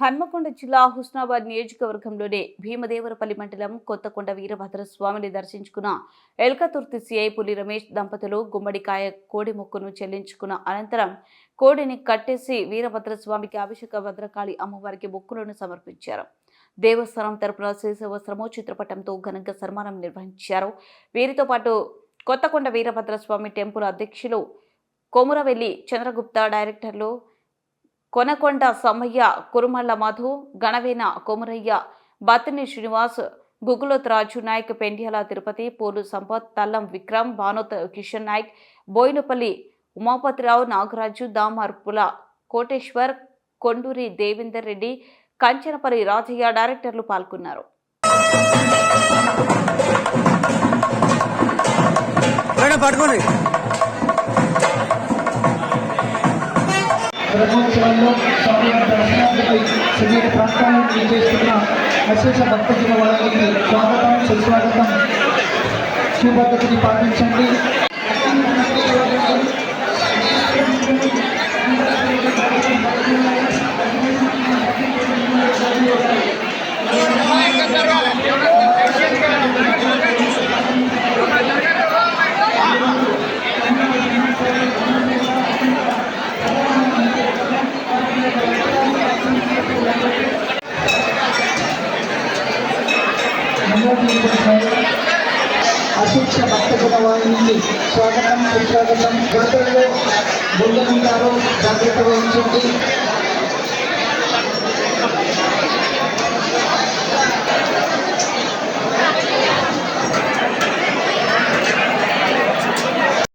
హన్మకొండ జిల్లా హుస్నాబాద్ నియోజకవర్గంలోని భీమదేవరపల్లి మండలం కొత్తకొండ వీరభద్రస్వామిని దర్శించుకున్న ఎల్కతుర్తి సిఐ పులి రమేష్ దంపతులు గుమ్మడికాయ కోడి మొక్కును చెల్లించుకున్న అనంతరం కోడిని కట్టేసి వీరభద్రస్వామికి అభిషేక భద్రకాళి అమ్మవారికి మొక్కులను సమర్పించారు. దేవస్థానం తరపున శేషవస్త్రము చిత్రపటంతో ఘనంగా సన్మానం నిర్వహించారు. వీరితో పాటు కొత్తకొండ వీరభద్రస్వామి టెంపుల్ అధ్యక్షులు కొమురవెల్లి చంద్రగుప్త, డైరెక్టర్లు కొనకొండ సమ్మయ్య, కురుమల్ల మధు, గణవేన కొమురయ్య, బత్తిని శ్రీనివాస్, గుగులోత్ రాజు నాయక్, పెండ్యాల తిరుపతి, పోలు సంపత్, తల్లం విక్రమ్, భానోత్ కిషన్ నాయక్, బోయినపల్లి ఉమాపతిరావు, నాగరాజు, దామార్పుల కోటేశ్వర్, కొండూరి దేవేందర్ రెడ్డి, కంచనపల్లి రాజయ్య డైరెక్టర్లు పాల్గొన్నారు. బ్రహ్మోత్సవాల్లో స్వామివారి దర్శనానికి సుదీర్ఘ ప్రాంతాలను చేస్తున్న అశేష భక్తజన వాళ్ళకి స్వాగతం, సుస్వాగతం. క్యూ పద్ధతిని పాటించండి. అశిక్ష భక్తజన వాహినికి స్వాగతం, సుస్వాగతం. గతంలో బొందనుంటారో జాగ్రత్త వహించండి.